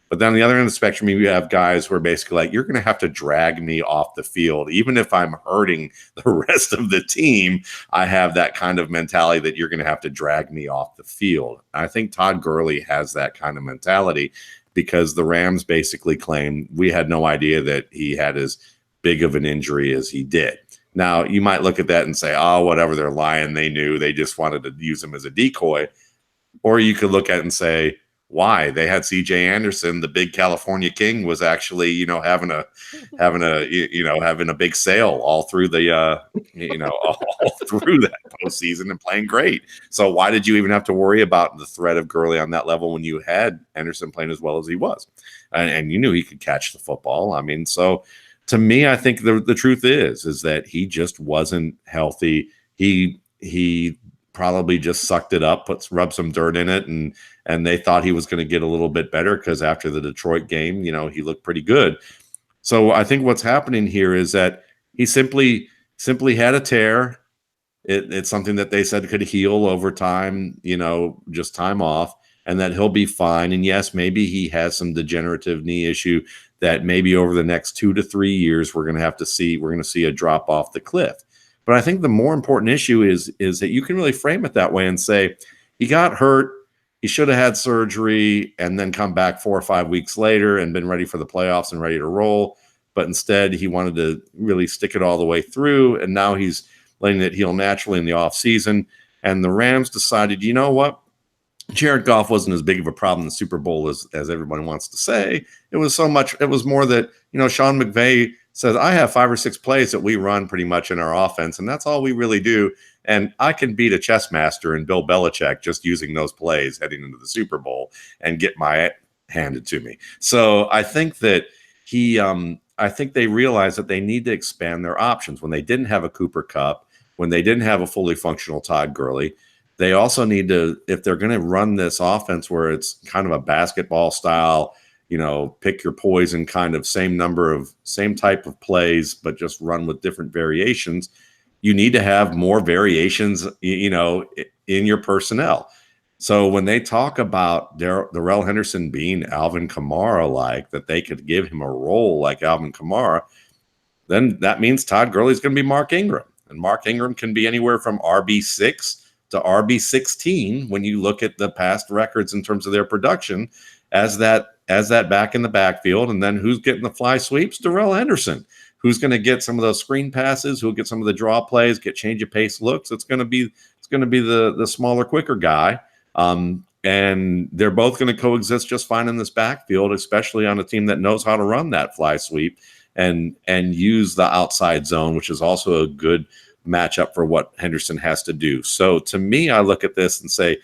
But then on the other end of the spectrum, you have guys who are basically like, you're going to have to drag me off the field. Even if I'm hurting the rest of the team, I have that kind of mentality that you're going to have to drag me off the field. I think Todd Gurley has that kind of mentality because the Rams basically claim we had no idea that he had as big of an injury as he did. Now, you might look at that and say, oh, whatever, they're lying. They knew. They just wanted to use him as a decoy. Or you could look at it and say, Why? They had C.J. Anderson, the big California King, was actually, having a big sale all through the all through that postseason and playing great. So why did you even have to worry about the threat of Gurley on that level when you had Anderson playing as well as he was, and you knew he could catch the football? I mean, so to me, I think the truth is that he just wasn't healthy. He probably just sucked it up, rubbed some dirt in it, and they thought he was going to get a little bit better because after the Detroit game, he looked pretty good. So I think what's happening here is that he simply had a tear. It's something that they said could heal over time, just time off, and that he'll be fine. And yes, maybe he has some degenerative knee issue that maybe over the next 2 to 3 years we're going to see a drop off the cliff. But I think the more important issue is that you can really frame it that way and say he got hurt, he should have had surgery, and then come back 4 or 5 weeks later and been ready for the playoffs and ready to roll. But instead, he wanted to really stick it all the way through, and now he's letting it heal naturally in the offseason. And the Rams decided, you know what? Jared Goff wasn't as big of a problem in the Super Bowl as everybody wants to say. It was more that, Sean McVay says, I have 5 or 6 plays that we run pretty much in our offense, and that's all we really do. And I can beat a chess master in Bill Belichick just using those plays heading into the Super Bowl and get my handed to me. So I think that I think they realized that they need to expand their options. When they didn't have a Cooper Kupp, when they didn't have a fully functional Todd Gurley, they also need to, if they're going to run this offense where it's kind of a basketball style, pick your poison kind of same type of plays, but just run with different variations, you need to have more variations, in your personnel. So when they talk about Darrell Henderson being Alvin Kamara, that they could give him a role like Alvin Kamara, then that means Todd Gurley is going to be Mark Ingram. And Mark Ingram can be anywhere from RB6 to RB16 when you look at the past records in terms of their production as that back in the backfield. And then who's getting the fly sweeps? Darrell Henderson. Who's going to get some of those screen passes? Who'll get some of the draw plays, get change of pace looks? It's going to be the smaller, quicker guy. And they're both going to coexist just fine in this backfield, especially on a team that knows how to run that fly sweep and use the outside zone, which is also a good matchup for what Henderson has to do. So to me, I look at this and say,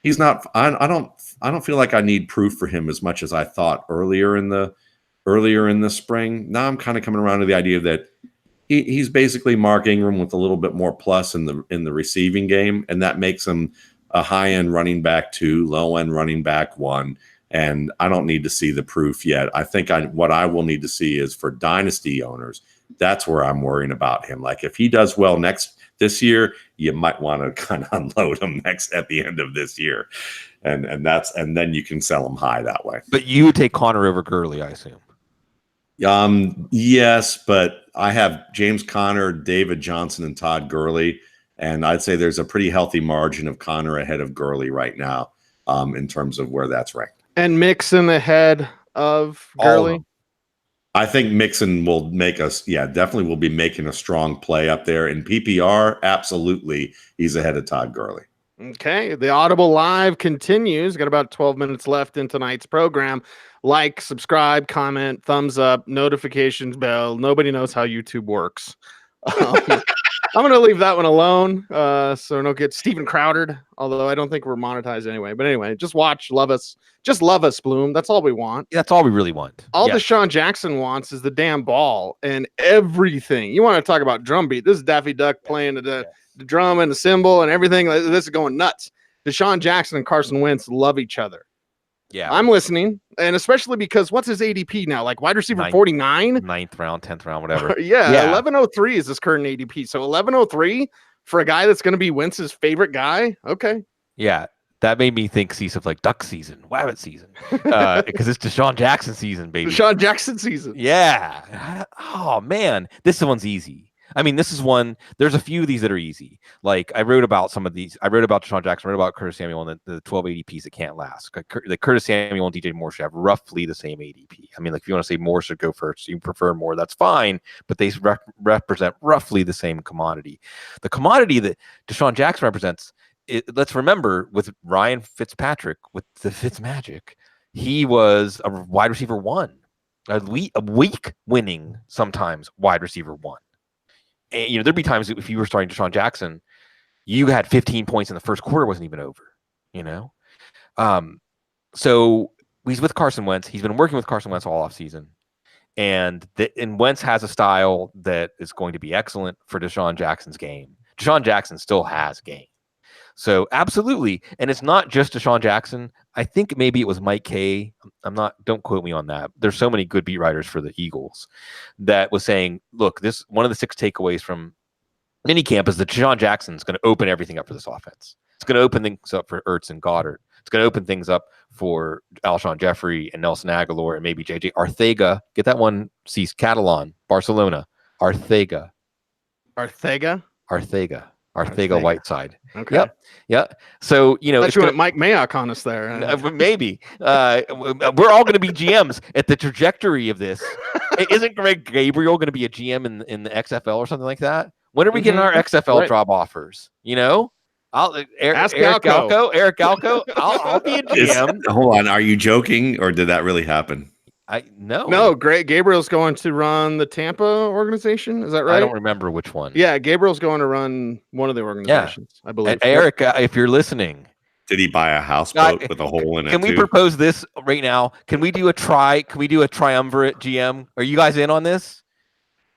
he's not. I don't feel like I need proof for him as much as I thought earlier in the spring. Now I'm kind of coming around to the idea that he's basically Mark Ingram with a little bit more plus in the receiving game, and that makes him a high-end running back 2, low-end running back 1. And I don't need to see the proof yet. I think what I will need to see is for dynasty owners, that's where I'm worrying about him. Like if he does well this year, you might want to kind of unload him at the end of this year. And then you can sell him high that way. But you would take Connor over Gurley, I assume. Yes, but I have James Conner, David Johnson, and Todd Gurley. And I'd say there's a pretty healthy margin of Conner ahead of Gurley right now, in terms of where that's ranked. And Mixon ahead of Gurley. I think Mixon will definitely will be making a strong play up there. In PPR, absolutely, he's ahead of Todd Gurley. Okay, the Audible Live continues. Got about 12 minutes left in tonight's program. Like, subscribe, comment, thumbs up, notifications bell. Nobody knows how YouTube works. I'm going to leave that one alone, so don't get Steven Crowdered, although I don't think we're monetized anyway. But anyway, just watch, love us. Just love us, Bloom. That's all we want. That's all we really want. All DeSean Jackson wants is the damn ball and everything. You want to talk about drum beat. This is Daffy Duck playing the drum and the cymbal and everything. This is going nuts. DeSean Jackson and Carson Wentz love each other. Yeah, I'm listening, and especially because what's his ADP now? Like wide receiver 49? 9th round, 10th round, whatever. yeah, 1103 is his current ADP. So 1103 for a guy that's going to be Wentz's favorite guy. Okay. Yeah, that made me think, Cecil, like duck season, wabbit season, because it's DeSean Jackson season, baby. DeSean Jackson season. Yeah. Oh man, this one's easy. I mean, this is one. There's a few of these that are easy. Like I wrote about some of these. I wrote about DeSean Jackson. I wrote about Curtis Samuel and the 12 ADPs that can't last. The Curtis Samuel and DJ Moore should have roughly the same ADP. I mean, like if you want to say Moore should go first, you prefer Moore, that's fine. But they represent roughly the same commodity. The commodity that DeSean Jackson represents let's remember with Ryan Fitzpatrick, with the Fitzmagic, he was a wide receiver 1, a week winning sometimes wide receiver 1. And, there'd be times if you were starting DeSean Jackson, you had 15 points in the first quarter, wasn't even over, So he's with Carson Wentz. He's been working with Carson Wentz all offseason. And Wentz has a style that is going to be excellent for DeSean Jackson's game. DeSean Jackson still has game. So absolutely. And it's not just DeSean Jackson. I think maybe it was Mike Kay. Don't quote me on that. There's so many good beat writers for the Eagles that was saying, look, this one of the 6 takeaways from minicamp is that DeSean Jackson's going to open everything up for this offense. It's going to open things up for Ertz and Goddard. It's going to open things up for Alshon Jeffrey and Nelson Aguilar and maybe JJ Arcega. Get that one, Cease Catalan, Barcelona. Arcega. Whiteside. Okay. Yep. Yeah. So, it's going to Mike Mayock on us there. Maybe. We're all going to be GMs at the trajectory of this. Isn't Greg Gabriel going to be a GM in the XFL or something like that? When are we getting our XFL job offers? Eric Galco. I'll be a GM. Hold on. Are you joking or did that really happen? No. Gabriel's going to run the Tampa organization. Is that right? I don't remember which one. Yeah, Gabriel's going to run one of the organizations. I believe. Eric, if you're listening, did he buy a houseboat with a hole in it? Can we propose this right now? Can we do a triumvirate GM? Are you guys in on this?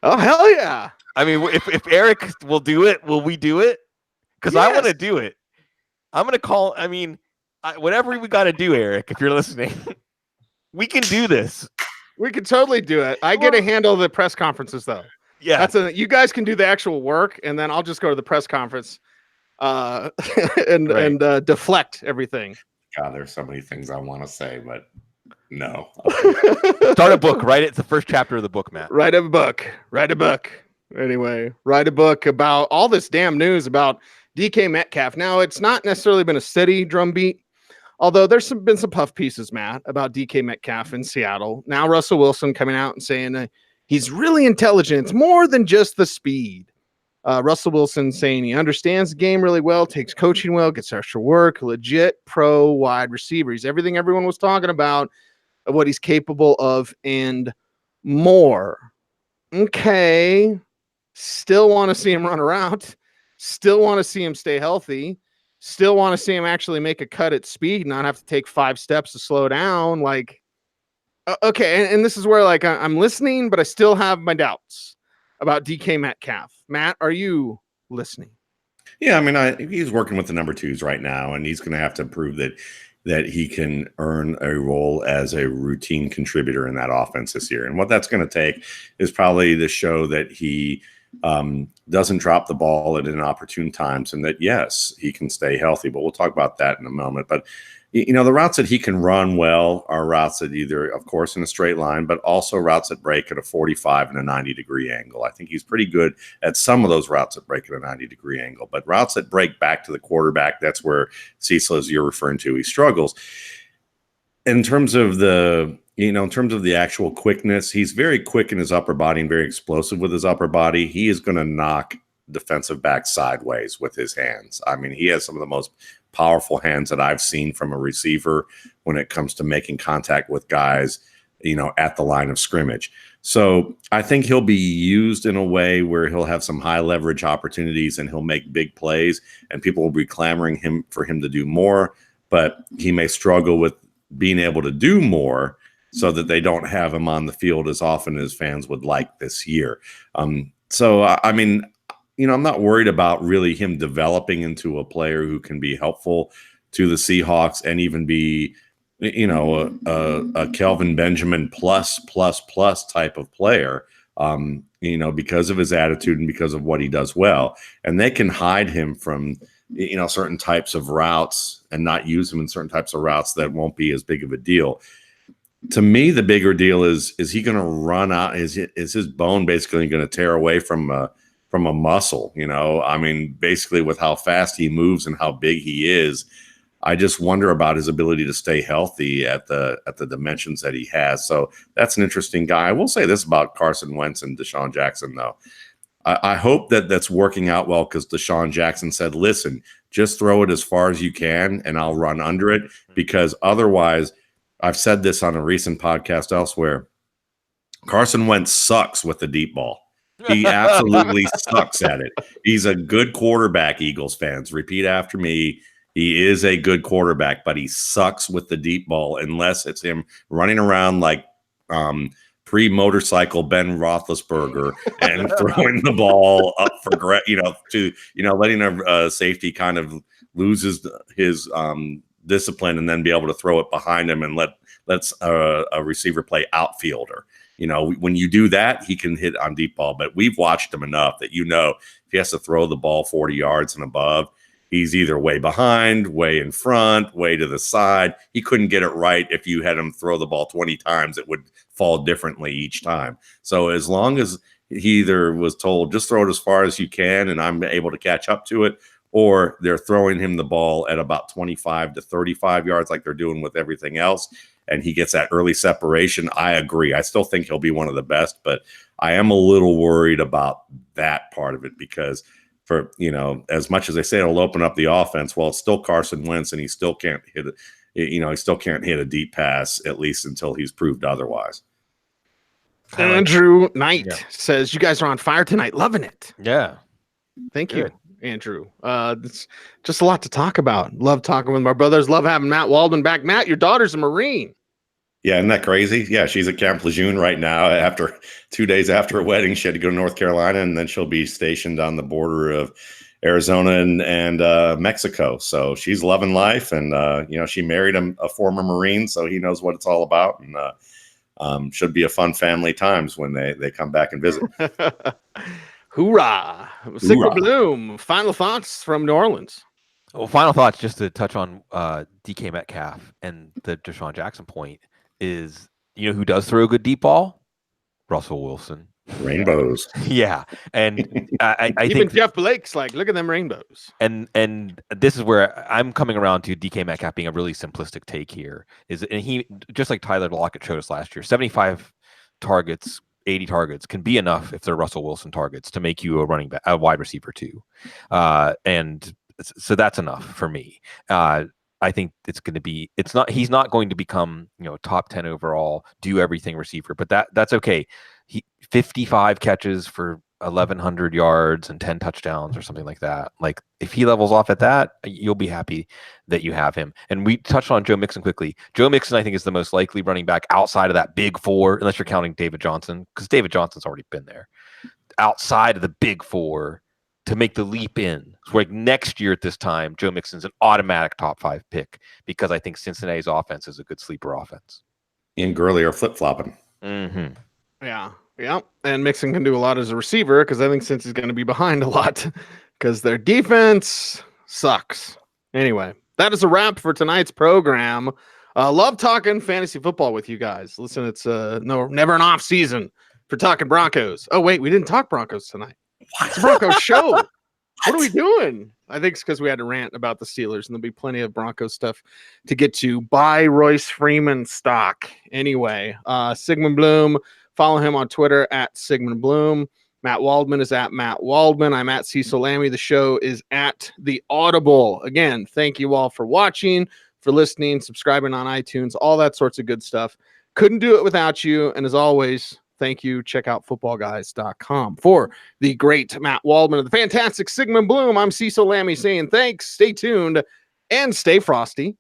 Oh hell yeah! I mean, if Eric will do it, will we do it? Because I want to do it. I'm going to call. I mean, whatever we got to do, Eric, if you're listening. We can do this. We can totally do it. I get to handle the press conferences, though. Yeah, you guys can do the actual work, and then I'll just go to the press conference, and deflect everything. God, there's so many things I want to say, but no. Start a book. Write it. It's the first chapter of the book, Matt. Write a book. Anyway, write a book about all this damn news about DK Metcalf. Now, it's not necessarily been a steady drumbeat. Although there's been some puff pieces, Matt, about DK Metcalf in Seattle. Now Russell Wilson coming out and saying he's really intelligent. It's more than just the speed. Russell Wilson saying he understands the game really well, takes coaching well, gets extra work, legit pro wide receiver. He's everything everyone was talking about, what he's capable of and more. Okay. Still want to see him run around. Still want to see him stay healthy. Still want to see him actually make a cut at speed, not have to take 5 steps to slow down. Okay, and this is where I'm listening, but I still have my doubts about DK Metcalf. Matt, are you listening? Yeah, I mean, he's working with the number 2s right now, and he's going to have to prove that he can earn a role as a routine contributor in that offense this year. And what that's going to take is probably to show that he doesn't drop the ball at inopportune times, and that yes, he can stay healthy. But we'll talk about that in a moment. But the routes that he can run well are routes that either, of course, in a straight line, but also routes that break at a 45 and a 90-degree angle. I think he's pretty good at some of those routes that break at a 90-degree angle. But routes that break back to the quarterback, that's where Cecil, as you're referring to, he struggles. In terms of the actual quickness, he's very quick in his upper body and very explosive with his upper body. He is going to knock defensive backs sideways with his hands. I mean, he has some of the most powerful hands that I've seen from a receiver when it comes to making contact with guys, at the line of scrimmage. So I think he'll be used in a way where he'll have some high leverage opportunities and he'll make big plays, and people will be clamoring for him to do more, but he may struggle with being able to do more so that they don't have him on the field as often as fans would like this year. So, I mean, I'm not worried about really him developing into a player who can be helpful to the Seahawks and even be, a Kelvin Benjamin plus type of player, because of his attitude and because of what he does well. And they can hide him from, certain types of routes and not use him in certain types of routes that won't be as big of a deal. To me, the bigger deal is he going to run out? Is his bone basically going to tear away from a muscle? I mean, basically with how fast he moves and how big he is, I just wonder about his ability to stay healthy at the dimensions that he has. So that's an interesting guy. I will say this about Carson Wentz and DeSean Jackson, though. I hope that that's working out well, because DeSean Jackson said, listen, just throw it as far as you can and I'll run under it, because otherwise, I've said this on a recent podcast elsewhere, Carson Wentz sucks with the deep ball. He absolutely sucks at it. He's a good quarterback, Eagles fans. Repeat after me. He is a good quarterback, but he sucks with the deep ball unless it's him running around like pre-motorcycle Ben Roethlisberger and throwing the ball up for letting a safety kind of loses his discipline and then be able to throw it behind him and lets a receiver play outfielder. When you do that, he can hit on deep ball, but we've watched him enough that if he has to throw the ball 40 yards and above, he's either way behind, way in front, way to the side. He couldn't get it right. If you had him throw the ball 20 times, it would fall differently each time. So as long as he either was told, just throw it as far as you can, and I'm able to catch up to it, or they're throwing him the ball at about 25 to 35 yards like they're doing with everything else, and he gets that early separation, I agree. I still think he'll be one of the best, but I am a little worried about that part of it because for, as much as they say it'll open up the offense, well, it's still Carson Wentz and he still can't hit it. He still can't hit a deep pass, at least until he's proved otherwise. Andrew Knight says, you guys are on fire tonight. Loving it. Yeah. Thank you, Andrew. It's just a lot to talk about. Love talking with my brothers. Love having Matt Waldman back. Matt, your daughter's a Marine. Yeah, isn't that crazy? Yeah, she's at Camp Lejeune right now. After 2 days after a wedding, she had to go to North Carolina, and then she'll be stationed on the border of Arizona and Mexico. So she's loving life, and she married a former Marine, so he knows what it's all about, and should be a fun family times when they come back and visit. Hoorah! Sigmund Bloom. Final thoughts from New Orleans. Well, final thoughts, just to touch on DK Metcalf and the DeSean Jackson point is, who does throw a good deep ball? Russell Wilson. Rainbows. Yeah. And I even think Jeff Blake's like, look at them rainbows. And this is where I'm coming around to DK Metcalf being a really simplistic take here. And he, just like Tyler Lockett showed us last year, 75 targets, 80 targets can be enough if they're Russell Wilson targets to make you a wide receiver too. And so that's enough for me. I think he's not going to become, top 10 overall, do everything receiver, but that's okay. 55 catches for 1,100 yards and 10 touchdowns or something like that. Like if he levels off at that, you'll be happy that you have him. And we touched on Joe Mixon quickly. Joe Mixon, I think, is the most likely running back outside of that big four, unless you're counting David Johnson, because David Johnson's already been there. Outside of the big four, to make the leap in. So like next year at this time, Joe Mixon's an automatic top 5 pick because I think Cincinnati's offense is a good sleeper offense. Ian Gurley are flip-flopping. Mm-hmm. Yeah. And Mixon can do a lot as a receiver because I think Cincy's going to be behind a lot because their defense sucks. Anyway, that is a wrap for tonight's program. Love talking fantasy football with you guys. Listen, it's never an off season for talking Broncos. Oh, wait, we didn't talk Broncos tonight. It's a Broncos show. What are we doing? I think it's because we had to rant about the Steelers, and there'll be plenty of Broncos stuff to get to. Buy Royce Freeman stock. Anyway, Sigmund Bloom, follow him on Twitter at Sigmund Bloom. Matt Waldman is at Matt Waldman. I'm at Cecil Lammey. The show is at the Audible. Again, thank you all for watching, for listening, subscribing on iTunes, all that sorts of good stuff. Couldn't do it without you. And as always, thank you. Check out footballguys.com. For the great Matt Waldman and the fantastic Sigmund Bloom, I'm Cecil Lammey saying thanks, stay tuned, and stay frosty.